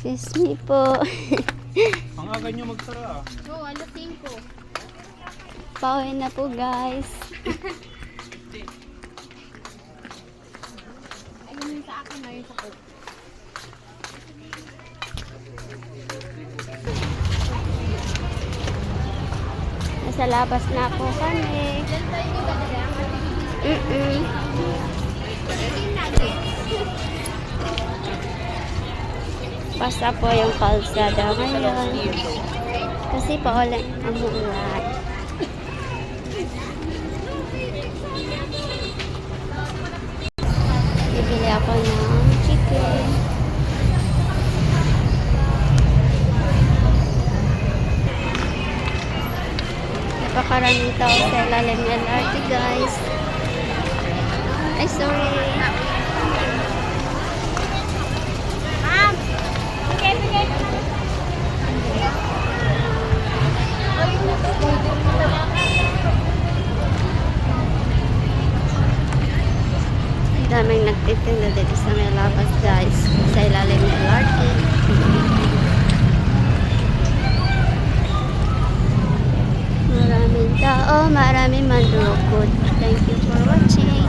Excuse me po. Ang aga nyo magsara ah. Oo, alas 5. Pauwi na po guys. Ayun yung sa akin na yung sa cook. Nasa labas na po kami. Diyan tayo di ba dala? Basta po yung kalsada ngayon. Kasi paulan ang ulan. Bibili ako ng chicken. Napakaraming tao sa ilalim ng LRT guys. Ay sorry. Daming nagtitinda dito sa may labas guys, sa ilalim ng LRT. Maraming tao, maraming mandukot. Thank you for watching.